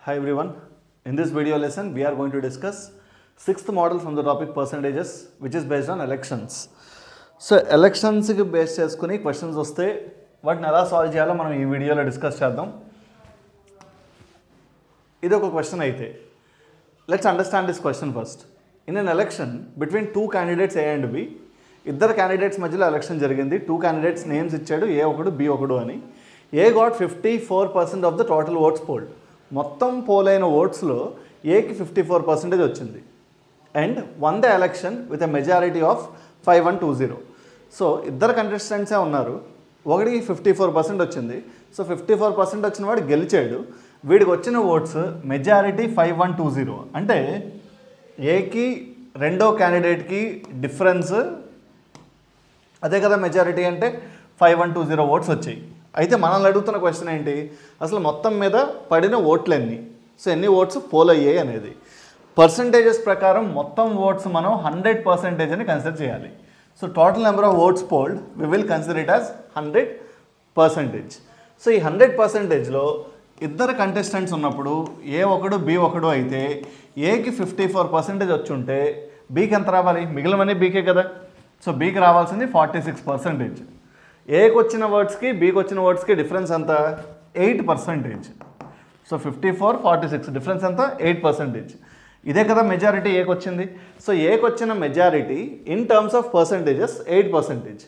Hi everyone. In this video lesson, we are going to discuss sixth model from the topic percentages, which is based on elections. So elections ki base cheskuni questions vaste vatni ela solve cheyalo manam ee video lo discuss cheddam. Idu oka question aithe. Let's understand this question first. In an election between two candidates A and B, ఇద్దరు candidates మధ్యలో election జరిగింది. Two candidates names ఇచ్చాడు, A ఒకడు B ఒకడు అని. A got 54% of the total votes polled. మొత్తం poll అయిన ఓట్స్లో ఏకి 54% వచ్చింది. And won the election with a majority of 5120. So ఇద్దరు కంటెస్టెంట్సే ఉన్నారు, ఒకడికి 54% వచ్చింది. సో 54% వచ్చిన వాడు గెలిచాడు. వీడికి వచ్చిన ఓట్స్ మెజారిటీ 5120. అంటే ఏకి రెండో క్యాండిడేట్కి డిఫరెన్స్ అదే కదా మెజారిటీ అంటే 5120 ఓట్స్ వచ్చాయి. అయితే మనల్ని అడుగుతున్న క్వశ్చన్ ఏంటి, అసలు మొత్తం మీద పడిన ఓట్లు ఎన్ని, సో ఎన్ని ఓట్స్ పోల్ అయ్యాయి అనేది. పర్సంటేజెస్ ప్రకారం మొత్తం ఓట్స్ మనం 100% అని కన్సిడర్ చేయాలి. So total number of votes polled we will consider it as 100%. So ఈ 100%లో ఇద్దరు కంటెస్టెంట్స్ ఉన్నప్పుడు ఏ ఒకడు బి ఒకడు అయితే ఏకి 54% వచ్చి ఉంటే బీకి ఎంత రావాలి, మిగిలినవన్నీ బీకే కదా. సో బీకి రావాల్సింది 46%. ఏకి వచ్చిన వర్డ్స్కి బీకి వచ్చిన వర్డ్స్కి డిఫరెన్స్ ఎంత, 8%. సో 54, 46 డిఫరెన్స్ ఎంత, 8%. ఇదే కదా మెజారిటీ ఏకి వచ్చింది. సో ఏకి వచ్చిన majority in terms of percentages 8%.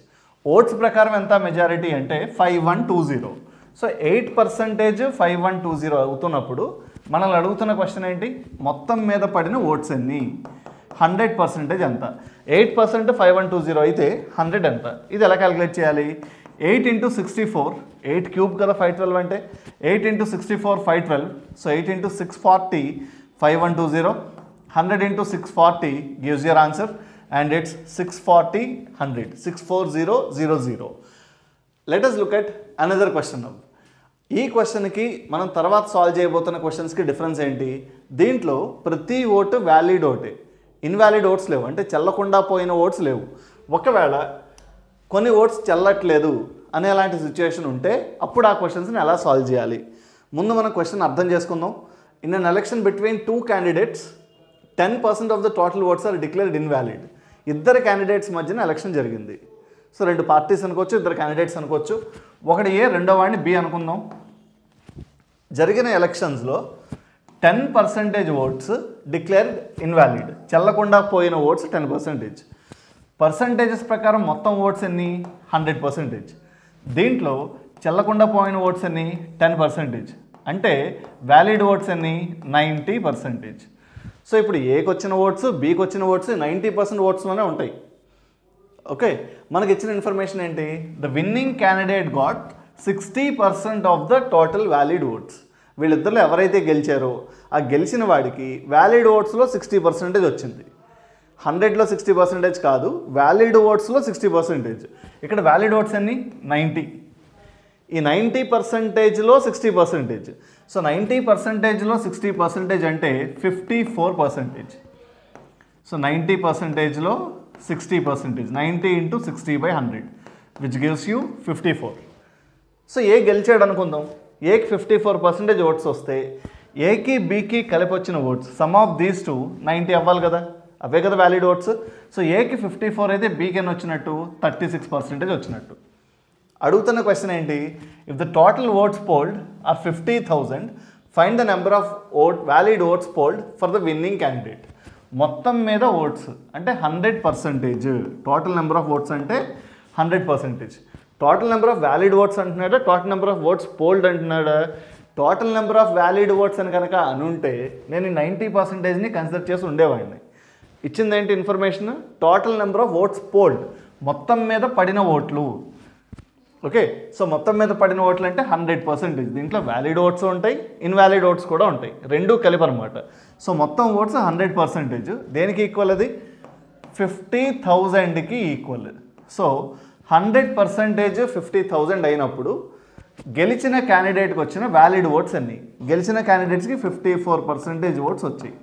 Votes ప్రకారం ఎంత మెజారిటీ అంటే 5120. సో 8% 5120 అవుతున్నప్పుడు మనల్ని అడుగుతున్న క్వశ్చన్ ఏంటి, మొత్తం మీద పడిన ఓట్స్ ఎన్ని, 100% ఎంత. 8% 5120 అయితే 100 ఎంత. ఇది ఎలా క్యాలిక్యులేట్ చేయాలి, 8 × 64, 8 క్యూబ్ కదా 512 అంటే, 8 × 64 512. So 8 × 640 5120, 100 × 640 gives your answer and it's 640 100, 64000. Let us look at another question now. ఈ క్వశ్చన్కి మనం తర్వాత సాల్వ్ చేయబోతున్న క్వశ్చన్స్కి డిఫరెన్స్ ఏంటి, దీంట్లో ప్రతి ఓటు వ్యాలిడ్ ఓటే, ఇన్వాలిడ్ ఓట్స్ లేవు, అంటే చెల్లకుండా పోయిన ఓట్స్ లేవు. ఒకవేళ కొన్ని ఓట్స్ చెల్లట్లేదు అనే అలాంటి సిచ్యువేషన్ ఉంటే అప్పుడు ఆ క్వశ్చన్స్ని ఎలా సాల్వ్ చేయాలి. ముందు మనం క్వశ్చన్ అర్థం చేసుకుందాం. In an election between two candidates 10% of the total votes are declared invalid. ఇద్దరు క్యాండిడేట్స్ మధ్యన ఎలక్షన్ జరిగింది. సో రెండు పార్టీస్ అనుకోవచ్చు, ఇద్దరు క్యాండిడేట్స్ అనుకోవచ్చు. ఒకటి ఏ, రెండో వాడిని బి అనుకుందాం. జరిగిన ఎలక్షన్స్లో 10% ఓట్స్ డిక్లేర్డ్ ఇన్వాలిడ్, చెల్లకుండా పోయిన ఓట్స్ 10%. పర్సంటేజెస్ ప్రకారం మొత్తం ఓట్స్ ఎన్ని, 100%. దీంట్లో చెల్లకుండా పోయిన ఓట్స్ ఎన్ని, 10%. అంటే వ్యాలిడ్ ఓట్స్ ఎన్ని, 90%. సో ఇప్పుడు ఏకి వచ్చిన ఓట్స్ బీకి వచ్చిన ఓట్స్ 90% ఓట్స్లోనే ఉంటాయి. ఓకే, మనకి ఇచ్చిన ఇన్ఫర్మేషన్ ఏంటి, the winning candidate got 60% of the total valid votes. వీళ్ళిద్దరిలో ఎవరైతే గెలిచారో ఆ గెలిచిన వాడికి వ్యాలిడ్ ఓట్స్లో 60% వచ్చింది. 100లో 60% కాదు, వ్యాలిడ్ ఓట్స్లో 60%. ఇక్కడ వ్యాలిడ్ ఓట్స్ అన్ని 90. ఈ 90%లో 60%. సో 90%లో 60% అంటే 54%. సో 90%లో 60%, 90 × 60/100 which gives you 54. So A గెలిచాడు అనుకుందాం, ఏకి 54% ఓట్స్ వస్తే ఏకి బీకి కలిపి వచ్చిన votes sum of these two 90 అవ్వాలి కదా, అవే కదా వ్యాలిడ్ ఓట్స్. సో ఏకి 54 అయితే బీకి ఎన్ని వచ్చినట్టు, 36% వచ్చినట్టు. అడుగుతున్న క్వశ్చన్ ఏంటి, if the total votes polled are 50,000, find the number of valid votes polled for the winning candidate. మొత్తం మీద ఓట్స్ అంటే 100%, టోటల్ నెంబర్ ఆఫ్ ఓట్స్ అంటే 100%. Total number of valid votes అంటున్నాడా, total number of votes polled అంటున్నాడా. Total number of valid votes అని కనుక అనుంటే నేను 90%ని కన్సిడర్ చేసి ఉండేవాడిని. ఇచ్చిందేంటి information, total number of votes polled, మొత్తం మీద పడిన ఓట్లు. ఓకే, సో మొత్తం మీద పడిన ఓట్లు అంటే 100%. దీంట్లో వ్యాలిడ్ ఓట్స్ ఉంటాయి, ఇన్వాలిడ్ ఓట్స్ కూడా ఉంటాయి, రెండూ కలిపి అనమాట. సో మొత్తం ఓట్స్ 100%. దేనికి ఈక్వల్ అది, 50,000కి ఈక్వల్. సో 100% 50,000 అయినప్పుడు గెలిచిన క్యాండిడేట్కి వచ్చిన వ్యాలిడ్ ఓట్స్ అన్ని, గెలిచిన క్యాండిడేట్స్కి 54% ఓట్స్ వచ్చాయి.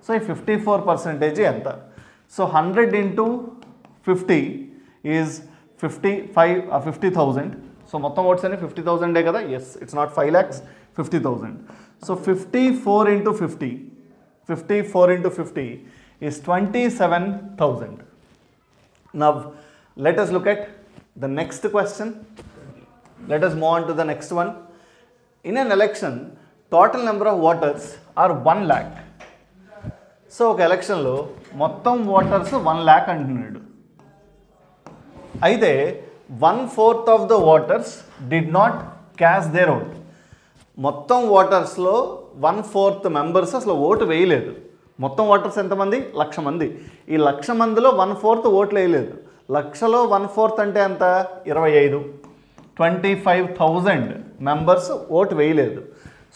సో ఈ 54% ఎంత, సో 100 × 50 ఈజ్ 50,000. సో మొత్తం ఓట్స్ అన్ని 50,000 కదా, yes, it's not 5 lakhs, 50,000. So 54 into 50, 54 into 50 is 27,000. Now let us look at the next question. Let us move on to the next one. In an election, total number of voters are 1 lakh. So ఒక ఎలక్షన్లో మొత్తం voters 1 lakh అంటున్నాడు. అయితే 1/4 of the voters did not caste their vote. మొత్తం ఓటర్స్లో 1/4 members అసలు vote వేయలేదు. మొత్తం voters ఎంతమంది? 1,00,000 మంది. ఈ 1,00,000 మందిలో 1/4 ఓట్లు వేయలేదు. 1,00,000లో 1/4 అంటే ఎంత? 25. 25,000 మెంబర్స్ ఓటు వేయలేదు.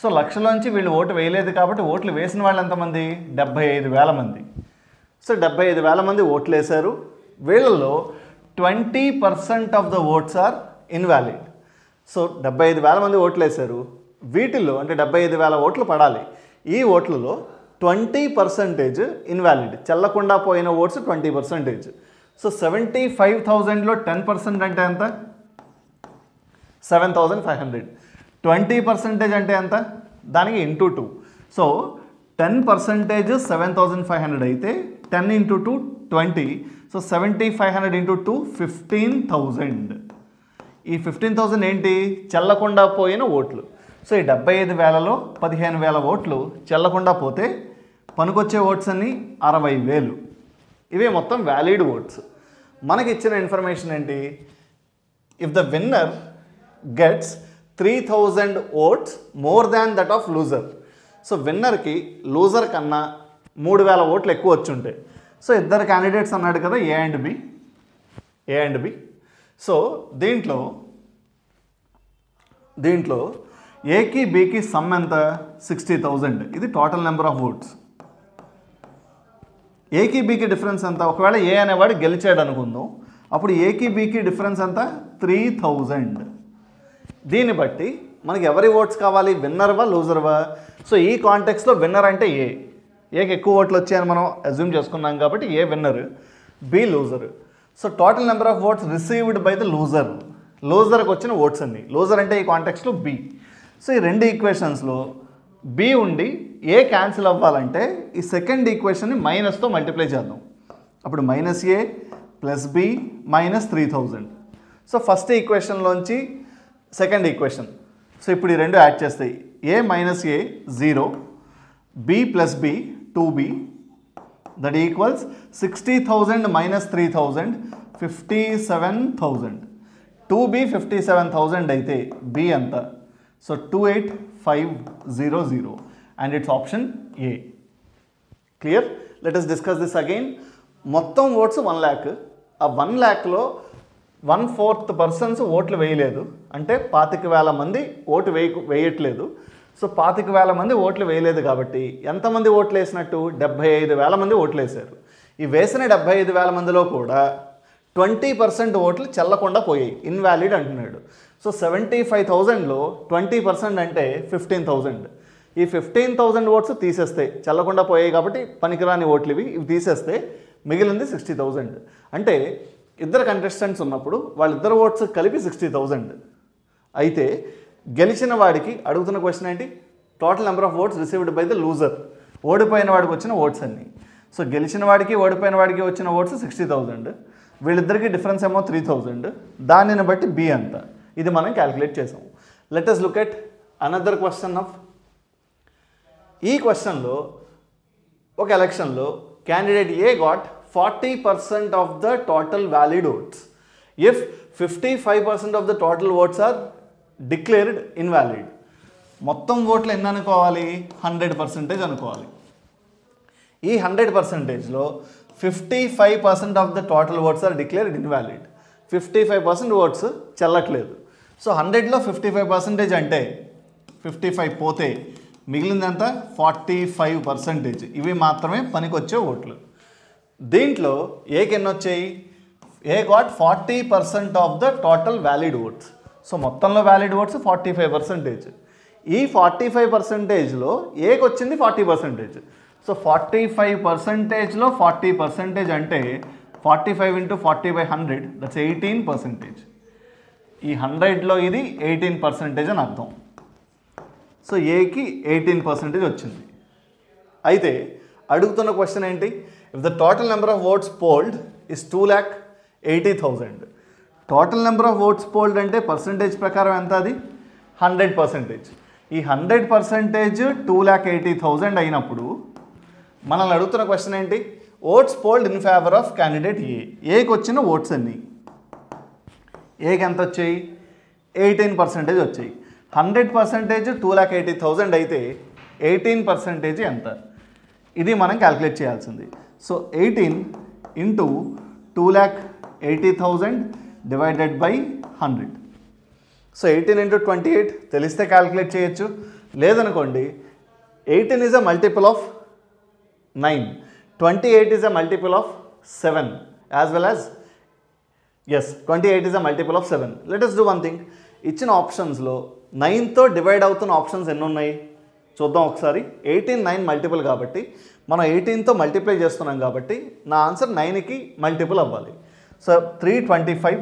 సో 1,00,000లోంచి వీళ్ళు ఓటు వేయలేదు కాబట్టి ఓట్లు వేసిన వాళ్ళు ఎంతమంది? 75,000 మంది. సో 75,000 మంది ఓట్లు వేశారు. వీళ్ళలో 20% of the votes are invalid. So 75,000 మంది ఓట్లు వేశారు. వీటిల్లో అంటే 75,000 ఓట్లు పడాలి. ఈ ఓట్లలో 20% ఇన్వాలిడ్, చెల్లకుండా పోయిన ఓట్స్ 20%. సో 75,000లో 10% అంటే ఎంత? 7,500. 20% అంటే ఎంత? దానికి ఇంటూ 2. సో 10% 7,500 అయితే 10 into 2 20. So 7,500 into 2 15,000. ఈ 15,000 ఏంటి? చెల్లకుండా పోయిన ఓట్లు. సో ఈ 75,000లో 15,000 ఓట్లు చెల్లకుండా పోతే పనికొచ్చే ఓట్స్ అన్ని 60,000. ఇవే మొత్తం వ్యాలిడ్ ఓట్స్. మనకి ఇచ్చిన ఇన్ఫర్మేషన్ ఏంటి? If the winner gets 3,000 votes more than that of loser. So విన్నర్కి లూజర్ కన్నా 3,000 ఓట్లు ఎక్కువ వచ్చి ఉంటాయి. సో ఇద్దరు క్యాండిడేట్స్ అన్నాడు కదా, ఏ అండ్ బి. సో దీంట్లో ఏకి బికి సమ్ ఎంత? 60,000. ఇది టోటల్ నెంబర్ ఆఫ్ ఓట్స్. ఏకి బికి డిఫరెన్స్ ఎంత? ఒకవేళ ఏ అనేవాడు గెలిచాడు అనుకుందాం, అప్పుడు ఏకి బికి డిఫరెన్స్ ఎంత? 3,000. దీన్ని బట్టి మనకి ఎవరి ఓట్స్ కావాలి? విన్నర్వా లూజర్వా? సో ఈ కాంటెక్స్లో విన్నర్ అంటే ఏకి ఎక్కువ ఓట్లు వచ్చాయని మనం అజ్యూమ్ చేసుకున్నాం కాబట్టి A winner, B loser. So total number of votes received by the loser. లూజర్కి వచ్చిన ఓట్స్ అన్ని. లూజర్ అంటే ఈ కాంటెక్స్లో బి. సో ఈ రెండు ఈక్వేషన్స్లో బి ఉండి ఏ క్యాన్సిల్ అవ్వాలంటే ఈ సెకండ్ ఈక్వేషన్ని మైనస్తో మల్టిప్లై చేద్దాం. అప్పుడు -a + b -3,000. సో ఫస్ట్ ఈక్వేషన్లోంచి సెకండ్ ఈక్వేషన్. సో ఇప్పుడు ఈ రెండు యాడ్ చేస్తాయి. a - a 0, b + b 2b, that equals 60,000 - 3,000 57,000. 2b 57,000 అయితే b ఎంత? So 28,500 and it's option A. Clear? Let us discuss this again. మొత్తం ఓట్స్ 1 lakh. ఆ 1 lakhలో 1/4 ఓట్లు వేయలేదు. అంటే 25,000 మంది ఓటు వేయట్లేదు. సో 25,000 మంది ఓట్లు వేయలేదు కాబట్టి ఎంతమంది ఓట్లు వేసినట్టు? 75,000 మంది ఓట్లు వేశారు. ఈ వేసిన 75,000 మందిలో కూడా 20% ఓట్లు చెల్లకుండా పోయాయి, ఇన్వాలిడ్ అంటున్నాడు. సో 75,000లో 20% అంటే 15,000. ఈ 15,000 ఓట్స్ తీసేస్తే, చెల్లకుండా పోయాయి కాబట్టి పనికిరాని ఓట్లు ఇవి తీసేస్తే మిగిలింది 60,000. అంటే ఇద్దరు కంటెస్టెంట్స్ ఉన్నప్పుడు వాళ్ళిద్దరు ఓట్స్ కలిపి 60,000. అయితే గెలిచిన వాడికి అడుగుతున్న క్వశ్చన్ ఏంటి? Total number of votes received by the loser. ఓడిపోయిన వాడికి వచ్చిన ఓట్స్ అన్ని. సో గెలిచిన వాడికి ఓడిపోయిన వాడికి వచ్చిన ఓట్స్ 60,000. వీళ్ళిద్దరికి డిఫరెన్స్ ఏమో 3,000. దానిని బట్టి బి అంత. ఇది మనం క్యాలిక్యులేట్ చేసాం. Let us look at another question of. ఈ క్వశ్చన్లో ఒక ఎలక్షన్లో candidate A got 40% of the total valid votes. If 55% of the total votes are declared invalid. మొత్తం ఓట్లు ఎన్ని అనుకోవాలి? 100% అనుకోవాలి. ఈ 100%లో 55% of the total votes are declared invalid. 55% votes చెల్లట్లేదు. సో 100లో 55% అంటే 55 పోతే మిగిలిందంతా 45%. ఇవి మాత్రమే పనికొచ్చే ఓట్లు. దీంట్లో ఏకి ఎన్ని వచ్చాయి? A got 40% of the total valid votes. So మొత్తంలో వ్యాలిడ్ ఓట్స్ 45%. ఈ 45%లో ఏకి వచ్చింది 40%. సో 45%లో 40% అంటే 45 × 40/100 దట్స్ 18%. ఈ 100లో ఇది 18% అని అర్థం. సో ఏకి 18% వచ్చింది. అయితే అడుగుతున్న క్వశ్చన్ ఏంటి? If the total number of votes fold is 2,80,000. Total number of votes fold అంటే పర్సంటేజ్ ప్రకారం ఎంత? అది 100%. ఈ 100% 2,80,000 అయినప్పుడు మనల్ని అడుగుతున్న క్వశ్చన్ ఏంటి? Votes polled in favour of candidate A. ఏకి వచ్చిన ఓట్స్ అన్ని ఏకి ఎంత వచ్చాయి? 18% వచ్చాయి. 100% 2,80,000 అయితే 18% ఎంత? ఇది మనం క్యాల్కులేట్ చేయాల్సింది. So 18 into 2,80,000 divided by 100. So 18 into 28 తెలిస్తే క్యాల్కులేట్ చేయొచ్చు. లేదనుకోండి 18 is a multiple of 9, 28 is a multiple of 7 as well as 28 is a multiple of 7. Let us do one thing. ఇచ్చిన ఆప్షన్స్లో 9తో డివైడ్ అవుతున్న ఆప్షన్స్ ఎన్ని ఉన్నాయి చూద్దాం ఒకసారి. 18 9 మల్టిపుల్ కాబట్టి మనం 18తో మల్టిప్లై చేస్తున్నాం కాబట్టి నా ఆన్సర్ 9కి మల్టిపుల్ అవ్వాలి. సో 325.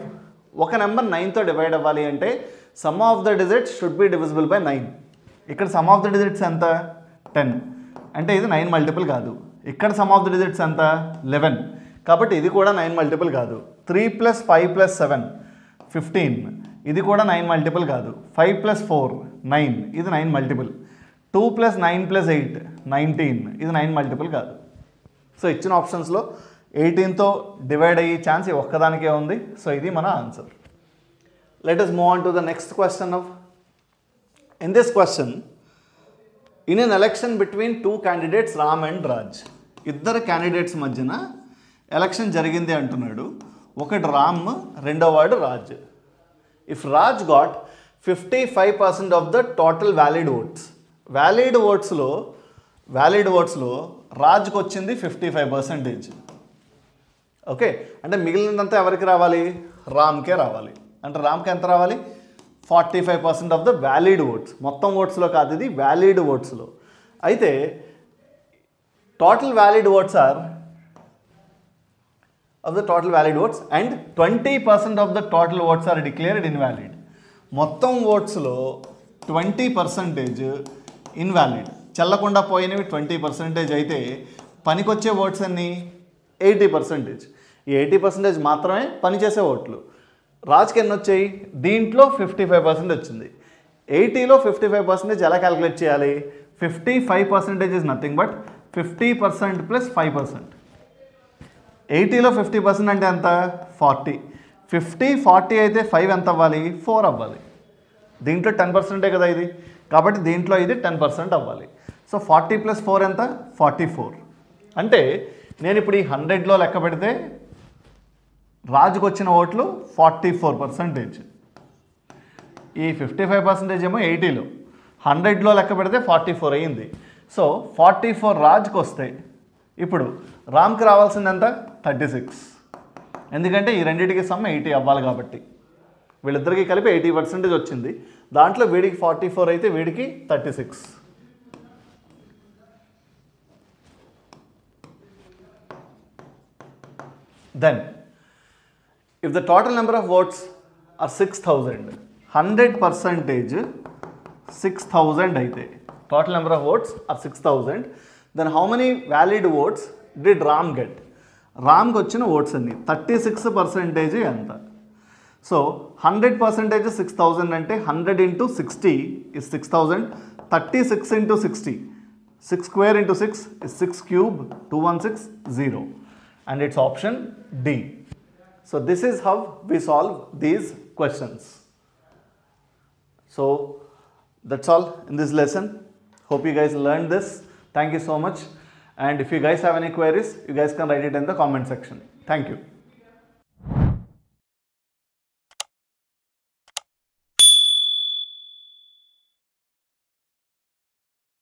ఒక నెంబర్ 9తో డివైడ్ అవ్వాలి అంటే some of the digits should be divisible by 9. ఇక్కడ సమ్ ఆఫ్ ద డిజిట్స్ ఎంత? 10. అంటే ఇది 9 మల్టిపుల్ కాదు. ఇక్కడ సమ్ ఆఫ్ ద డిజిట్స్ ఎంత? 11. కాబట్టి ఇది కూడా 9 మల్టిపుల్ కాదు. 3 + 5 + 7 15. ఇది కూడా 9 మల్టిపుల్ కాదు. 5 + 4 9. ఇది 9 మల్టిపుల్. 2 + 9 + 8 19. ఇది 9 మల్టిపుల్ కాదు. సో ఇచ్చిన ఆప్షన్స్లో 18తో డివైడ్ అయ్యే ఛాన్స్ ఒక్కదానికే ఉంది. సో ఇది మన answer. Let us move on to the next question of. In this question, in an election between 2 candidates Ram and Raj. ఇద్దరు క్యాండిడేట్స్ మధ్యన ఎలక్షన్ జరిగింది అంటున్నాడు. ఒకటి రామ్, రెండో వాడు Raj. If Raj got 55% of the total valid votes. Valid ఓట్స్లో రాజ్కి వచ్చింది 55%. ఓకే, అంటే మిగిలినంతా ఎవరికి రావాలి? రామ్కే రావాలి. అంటే రామ్కి ఎంత రావాలి? 45% ఆఫ్ ద వ్యాలిడ్ ఓట్స్. మొత్తం ఓట్స్లో కాదు, ఇది వ్యాలిడ్ ఓట్స్లో. అయితే total valid votes are of the total valid votes and 20% of the total votes are declared invalid. మొత్తం ఓట్స్లో 20% ఇన్వాలిడ్, చెల్లకుండా పోయినవి 20% అయితే పనికొచ్చే ఓట్స్ అన్ని 80%. ఈ 80% మాత్రమే పనిచేసే ఓట్లు. రాజ్కి ఎన్ని వచ్చాయి? దీంట్లో 55% వచ్చింది. 80లో 55% ఎలా క్యాలిక్యులేట్ చేయాలి? 55% ఈజ్ నథింగ్ బట్ 50% + 5%. 80లో 50% అంటే ఎంత? 40. 40 అయితే 5 ఎంత అవ్వాలి? 4 అవ్వాలి. దీంట్లో 10%ఏ కదా ఇది, కాబట్టి దీంట్లో ఇది 10% అవ్వాలి. సో 40 + 4 ఎంత? 44. అంటే నేను ఇప్పుడు ఈ 100లో లెక్క పెడితే రాజుకు వచ్చిన ఓట్లు 44%. ఈ 55% ఏమో 80లో, 100లో లెక్క పెడితే 44 అయ్యింది. సో 44 రాజుకు వస్తాయి. ఇప్పుడు రామ్కి రావాల్సింది ఎంత? 36. ఎందుకంటే ఈ రెండింటికి సమ్ 80 అవ్వాలి కాబట్టి వీళ్ళిద్దరికీ కలిపి 80% వచ్చింది. దాంట్లో వీడికి 44 అయితే వీడికి 36. Then if the total number of votes are 6,000, 100% 6,000 అయితే total number of votes are 6,000, then how many valid votes did Ram get? రామ్కి వచ్చిన ఓట్స్ అన్ని 36% ఎంత? సో 100% 6,000 అంటే 100 × 60 is 6,000. 36 × 60, 6 square × 6 is 6 cube, 2160, and it's option D. So this is how we solve these questions. So that's all in this lesson. Hope you guys learned this. Thank you so much. And if you guys have any queries, you guys can write it in the comment section. Thank you.